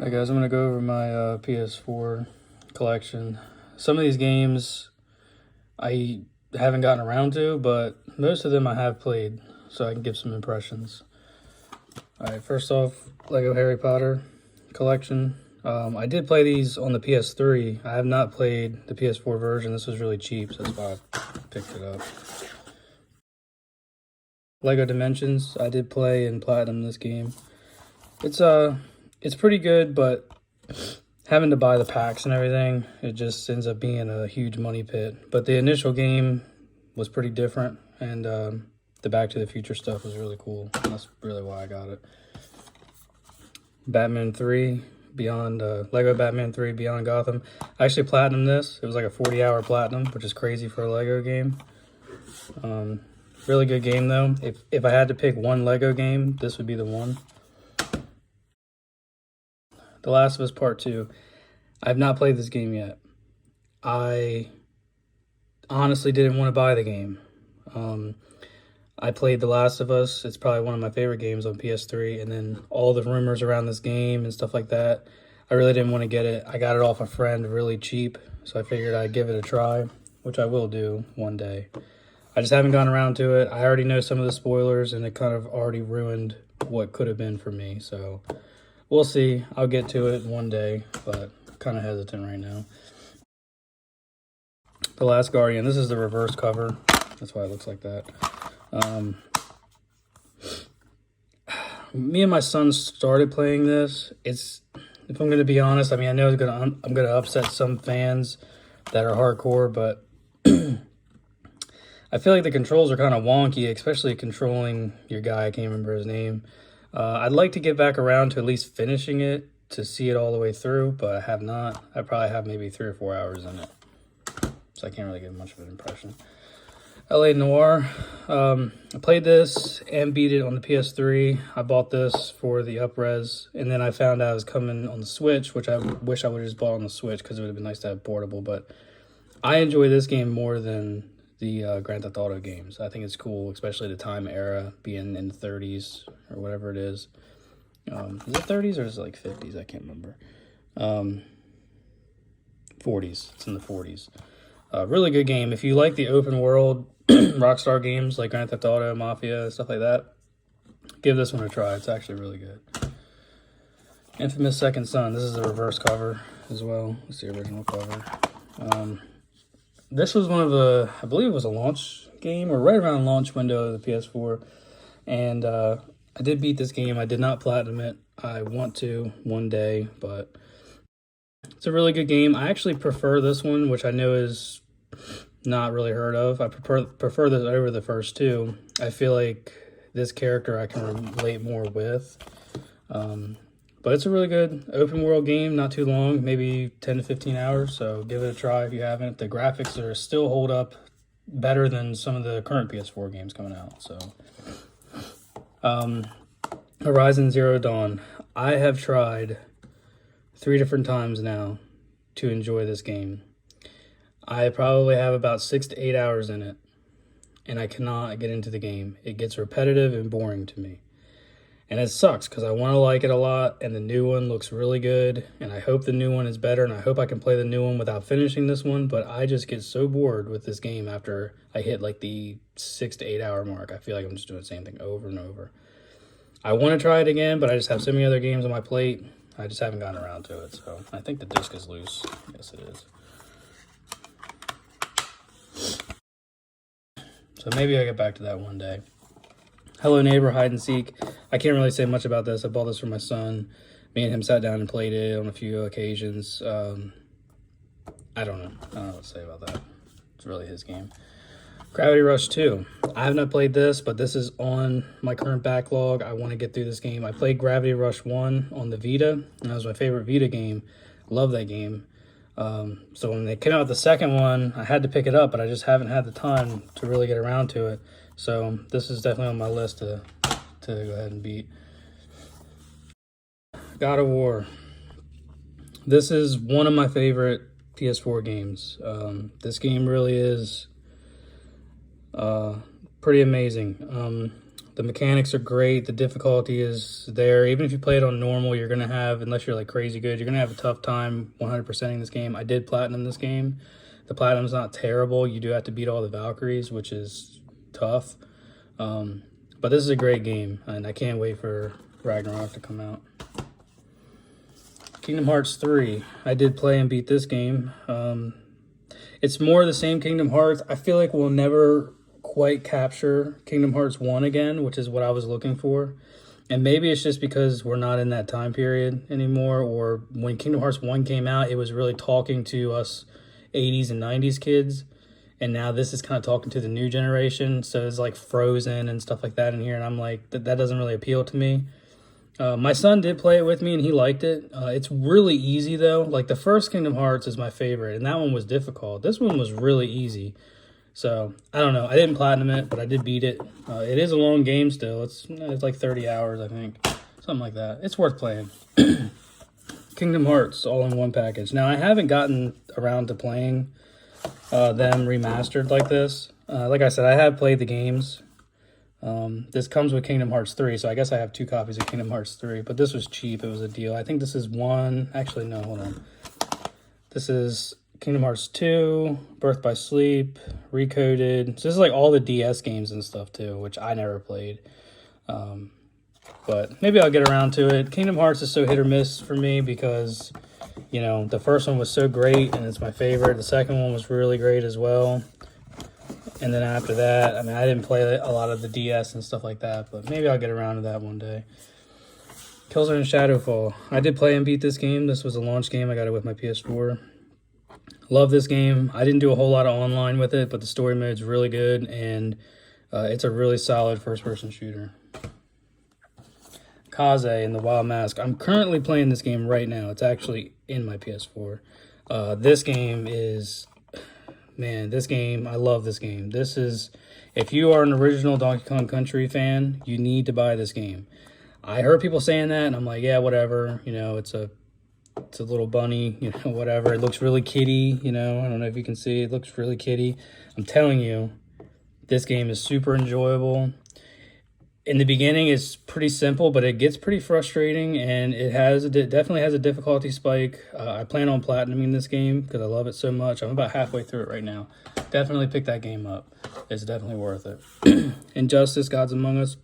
Hi guys, I'm going to go over my PS4 collection. Some of these games I haven't gotten around to, but most of them I have played, so I can give some impressions. Alright, first off, Lego Harry Potter collection. I did play these on the PS3. I have not played the PS4 version. This was really cheap, so that's why I picked it up. Lego Dimensions, I did play and platinum this game. It's pretty good, but having to buy the packs and everything, it just ends up being a huge money pit. But the initial game was pretty different, and the Back to the Future stuff was really cool. That's really why I got it. Batman 3 Beyond, Lego Batman 3 Beyond Gotham. I actually platinumed this. It was like a 40-hour platinum, which is crazy for a Lego game. Really good game though. If I had to pick one Lego game, this would be the one. The Last of Us Part 2. I have not played this game yet. I honestly didn't want to buy the game. I played The Last of Us. It's probably one of my favorite games on PS3. And then all the rumors around this game and stuff like that, I really didn't want to get it. I got it off a friend really cheap, so I figured I'd give it a try, which I will do one day. I just haven't gotten around to it. I already know some of the spoilers, and it kind of already ruined what could have been for me, so we'll see. I'll get to it one day, but I'm kind of hesitant right now. The Last Guardian. This is the reverse cover. That's why it looks like that. Me and my son started playing this. If I'm going to be honest, I mean, I know I'm going to upset some fans that are hardcore, but I feel like the controls are kind of wonky, especially controlling your guy. I can't remember his name. I'd like to get back around to at least finishing it to see it all the way through, but I have not. I probably have maybe 3 or 4 hours in it, so I can't really give much of an impression. LA Noir. I played this and beat it on the PS3. I bought this for the up-res, and then I found out it was coming on the Switch, which I wish I would have just bought on the Switch because it would have been nice to have portable, but I enjoy this game more than the Grand Theft Auto games. I think it's cool, especially the time era, being in the 30s or whatever it is. Is it 30s or is it like 50s? I can't remember. 40s. It's in the 40s. Really good game. If you like the open world Rockstar games like Grand Theft Auto, Mafia, stuff like that, give this one a try. It's actually really good. Infamous Second Son. This is the reverse cover as well. It's the original cover. This was one of the, I believe it was a launch game or right around launch window of the PS4. And I did beat this game. I did not platinum it. I want to one day, but it's a really good game. I actually prefer this one, which I know is not really heard of. I prefer this over the first two. I feel like this character I can relate more with. But it's a really good open world game, not too long, maybe 10 to 15 hours, so give it a try if you haven't. The graphics are still hold up better than some of the current PS4 games coming out. So, Horizon Zero Dawn. I have tried 3 different times now to enjoy this game. I probably have about 6 to 8 hours in it, and I cannot get into the game. It gets repetitive and boring to me. And it sucks because I want to like it a lot, and the new one looks really good, and I hope the new one is better, and I hope I can play the new one without finishing this one, but I just get so bored with this game after I hit like the 6 to 8 hour mark. I feel like I'm just doing the same thing over and over. I want to try it again, but I just have so many other games on my plate. I just haven't gotten around to it, so I think the disc is loose. Yes, it is. So maybe I'll get back to that one day. Hello Neighbor Hide and Seek. I can't really say much about this. I bought this for my son. Me and him sat down and played it on a few occasions. I don't know. I don't know what to say about that. It's really his game. Gravity Rush 2. I have not played this, but this is on my current backlog. I want to get through this game. I played Gravity Rush 1 on the Vita, and that was my favorite Vita game. Love that game. So when they came out with the second one, I had to pick it up, but I just haven't had the time to really get around to it. So this is definitely on my list to go ahead and beat. God of War. This is one of my favorite PS4 games. This game really is pretty amazing. The mechanics are great. The difficulty is there. Even if you play it on normal, you're going to have, unless you're like crazy good, you're going to have a tough time 100%ing this game. I did platinum this game. The platinum's not terrible. You do have to beat all the Valkyries, which is tough. But this is a great game, and I can't wait for Ragnarok to come out. Kingdom Hearts 3. I did play and beat this game. It's more the same Kingdom Hearts. I feel like we'll never quite capture Kingdom Hearts 1 again, which is what I was looking for. And maybe it's just because we're not in that time period anymore, or when Kingdom Hearts 1 came out, it was really talking to us 80s and 90s kids. And now this is kind of talking to the new generation. So it's like Frozen and stuff like that in here. And I'm like, that doesn't really appeal to me. My son did play it with me and he liked it. It's really easy though. Like the first Kingdom Hearts is my favorite and that one was difficult. This one was really easy. So I don't know. I didn't platinum it, but I did beat it. It is a long game still. It's like 30 hours, I think. Something like that. It's worth playing. Kingdom Hearts all in one package. Now I haven't gotten around to playing them remastered like this. Like I said, I have played the games. This comes with Kingdom Hearts 3, so I guess I have 2 copies of Kingdom Hearts 3, but this was cheap. It was a deal. I think this is one. Actually, no, hold on. This is Kingdom Hearts 2, Birth by Sleep, Recoded. So this is like all the DS games and stuff too, which I never played. But maybe I'll get around to it. Kingdom Hearts is so hit or miss for me because, you know, the first one was so great and it's my favorite. The second one was really great as well. And then after that, I mean, I didn't play a lot of the DS and stuff like that, but maybe I'll get around to that one day. Killzone Shadowfall. I did play and beat this game. This was a launch game. I got it with my PS4. Love this game. I didn't do a whole lot of online with it, but the story mode's really good, and it's a really solid first-person shooter. Kaze and the Wild Mask. I'm currently playing this game right now. It's actually in my PS4. This game is... Man, this game, I love this game. This is, if you are an original Donkey Kong Country fan, you need to buy this game. I heard people saying that, and I'm like, yeah, whatever. You know, it's a little bunny, you know, whatever. It looks really kiddie, you know. I don't know if you can see. It looks really kiddie. I'm telling you, this game is super enjoyable. In the beginning, it's pretty simple, but it gets pretty frustrating, and it definitely has a difficulty spike. I plan on platinuming this game because I love it so much. I'm about halfway through it right now. Definitely pick that game up. It's definitely worth it. Injustice, Gods Among Us.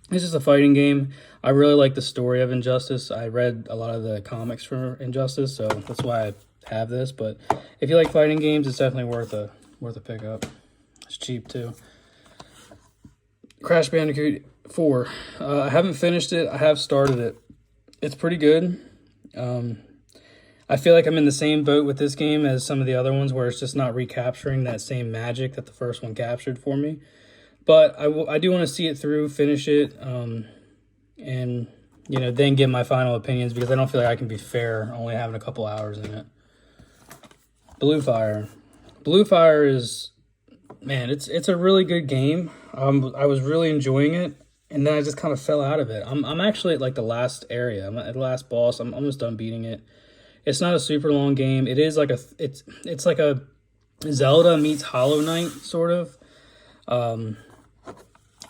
This is a fighting game. I really like the story of Injustice. I read a lot of the comics for Injustice, so that's why I have this. But if you like fighting games, it's definitely worth a pickup. It's cheap too. Crash Bandicoot 4. I haven't finished it. I have started it. It's pretty good. I feel like I'm in the same boat with this game as some of the other ones where it's just not recapturing that same magic that the first one captured for me. But I do want to see it through, finish it, and, you know, then give my final opinions because I don't feel like I can be fair only having a couple hours in it. Blue Fire. Blue Fire is, man, it's a really good game. I was really enjoying it. And then I just kind of fell out of it. I'm actually at like the last area. I'm at the last boss. I'm almost done beating it. It's not a super long game. It is like it's like a Zelda meets Hollow Knight sort of.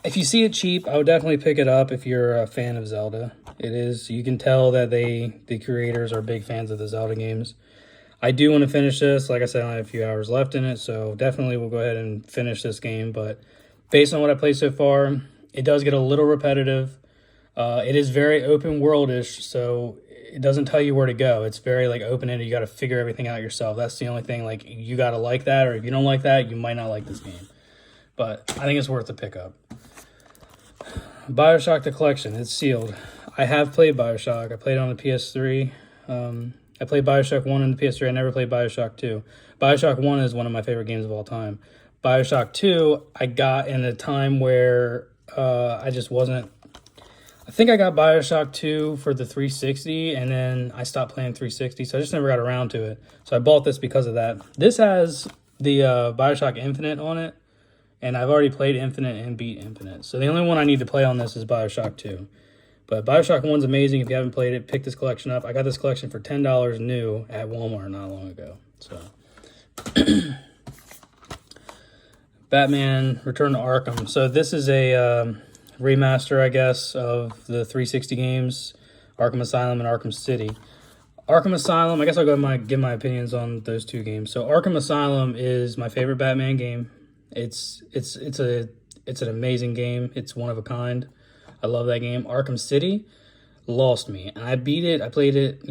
If you see it cheap, I would definitely pick it up if you're a fan of Zelda. It is. You can tell that the creators are big fans of the Zelda games. I do want to finish this. Like I said, I have a few hours left in it, so definitely we'll go ahead and finish this game. But based on what I played so far, it does get a little repetitive. It is very open world-ish, so it doesn't tell you where to go. It's very like open-ended. You got to figure everything out yourself. That's the only thing. Like you got to like that, or if you don't like that, you might not like this game. But I think it's worth the pickup. Bioshock the Collection. It's sealed. I have played Bioshock. I played it on the PS3. I played Bioshock 1 on the PS3. I never played Bioshock 2. Bioshock 1 is one of my favorite games of all time. Bioshock 2, I got in a time where I just wasn't... I think I got Bioshock 2 for the 360, and then I stopped playing 360, so I just never got around to it. So I bought this because of that. This has the Bioshock Infinite on it, and I've already played Infinite and beat Infinite. So the only one I need to play on this is Bioshock 2. But Bioshock 1's amazing. If you haven't played it, pick this collection up. I got this collection for $10 new at Walmart not long ago. So... Batman Return to Arkham. So this is a remaster, I guess, of the 360 games, Arkham Asylum and Arkham City. Arkham Asylum, I guess I'll give my opinions on those two games. So Arkham Asylum is my favorite Batman game. It's an amazing game. It's one of a kind. I love that game. Arkham City lost me. And I beat it. I played it.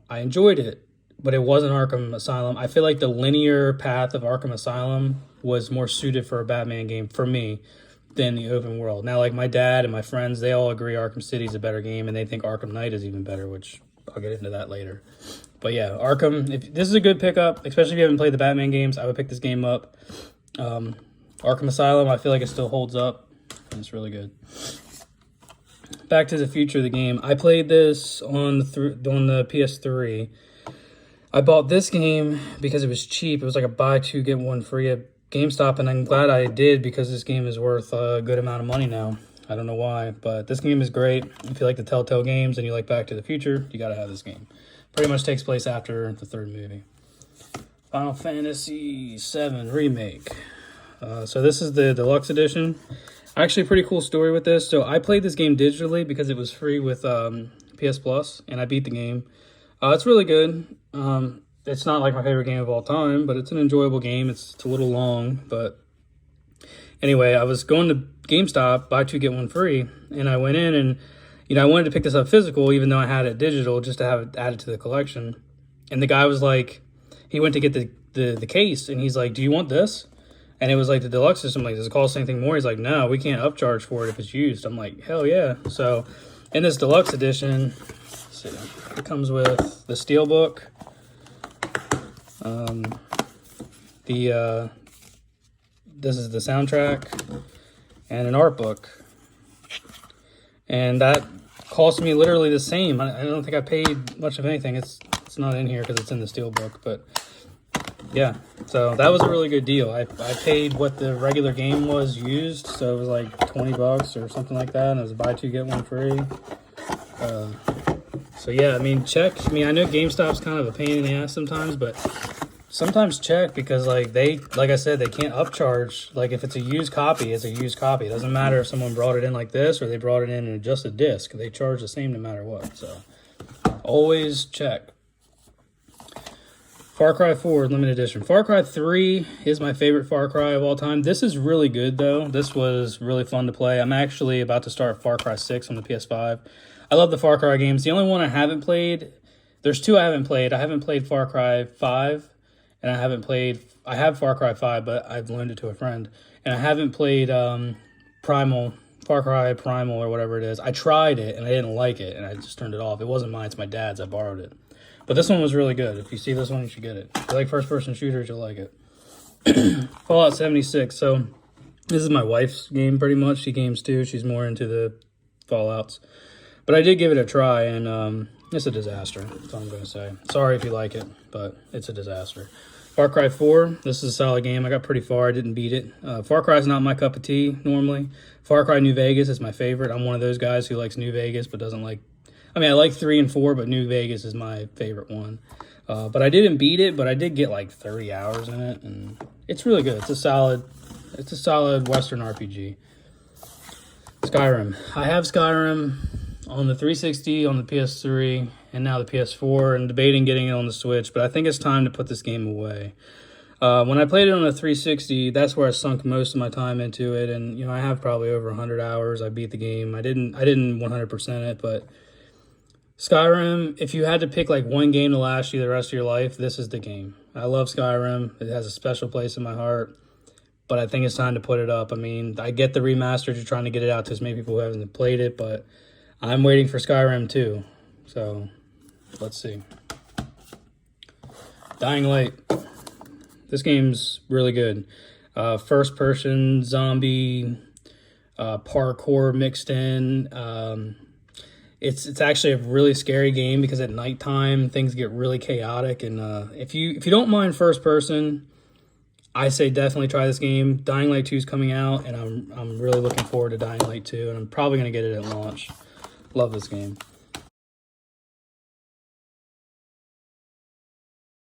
I enjoyed it. But it wasn't Arkham Asylum. I feel like the linear path of Arkham Asylum was more suited for a Batman game for me than the open world. Now, like my dad and my friends, they all agree Arkham City is a better game, and they think Arkham Knight is even better, which I'll get into that later. But yeah, Arkham, this is a good pickup, especially if you haven't played the Batman games. I would pick this game up. Arkham Asylum, I feel like it still holds up, and it's really good. Back to the future of the game. I played this on the PS3. I bought this game because it was cheap. It was like a buy two, get one free at GameStop, and I'm glad I did because this game is worth a good amount of money now. I don't know why, but this game is great. If you like the Telltale games and you like Back to the Future, you gotta have this game. Pretty much takes place after the third movie. Final Fantasy VII Remake. So this is the deluxe edition. Actually, a pretty cool story with this. So I played this game digitally because it was free with PS Plus, and I beat the game. It's really good. It's not like my favorite game of all time, but it's an enjoyable game. It's a little long, but anyway, I was going to GameStop, buy two, get one free, and I went in and, I wanted to pick this up physical, even though I had it digital, just to have it added to the collection. And the guy was like, he went to get the case, and he's like, do you want this? And it was like the deluxe system. Like, does it cost anything more? He's like, no, we can't upcharge for it if it's used. I'm like, hell yeah. So in this deluxe edition, let's see, it comes with the steelbook, this is the soundtrack, and an art book. And that cost me literally the same. I don't think I paid much of anything. It's not in here because it's in the steelbook, but yeah. So that was a really good deal. I paid what the regular game was used, so it was like $20 or something like that, and it was a buy two, get one free. So yeah, I know GameStop's kind of a pain in the ass sometimes, but sometimes check because like I said, they can't upcharge. Like if it's a used copy, it's a used copy. It doesn't matter if someone brought it in like this or they brought it in just a disc. They charge the same no matter what. So always check. Far Cry 4 Limited Edition. Far Cry 3 is my favorite Far Cry of all time. This is really good though. This was really fun to play. I'm actually about to start Far Cry 6 on the PS5. I love the Far Cry games. The only one I haven't played, there's two I haven't played. I haven't played Far Cry 5. And I have Far Cry 5, but I've loaned it to a friend. And I haven't played Far Cry Primal or whatever it is. I tried it, and I didn't like it, and I just turned it off. It wasn't mine, it's my dad's. I borrowed it. But this one was really good. If you see this one, you should get it. If you like first-person shooters, you'll like it. Fallout 76. So this is my wife's game, pretty much. She games too. She's more into the Fallouts. But I did give it a try, and it's a disaster. That's all I'm going to say. Sorry if you like it, but it's a disaster. Far Cry 4, this is a solid game. I got pretty far. I didn't beat it. Far Cry is not my cup of tea normally. Far Cry New Vegas is my favorite. I'm one of those guys who likes New Vegas but doesn't like... I like 3 and 4, but New Vegas is my favorite one. But I didn't beat it, but I did get like 30 hours in it, and it's really good. It's a solid Western RPG. Skyrim. I have Skyrim on the 360, on the PS3, and now the PS4, and debating getting it on the Switch, but I think it's time to put this game away. When I played it on the 360, that's where I sunk most of my time into it, and I have probably over 100 hours. I beat the game. I didn't 100% it, but Skyrim, if you had to pick like one game to last you the rest of your life, this is the game. I love Skyrim. It has a special place in my heart, but I think it's time to put it up. I get the remastered. You're trying to get it out to as many people who haven't played it, but I'm waiting for Skyrim too. So let's see. Dying Light. This game's really good. First person zombie parkour mixed in. It's actually a really scary game because at nighttime things get really chaotic, and if you don't mind first person, I say definitely try this game. Dying Light 2 is coming out, and I'm really looking forward to Dying Light 2, and I'm probably gonna get it at launch. Love this game.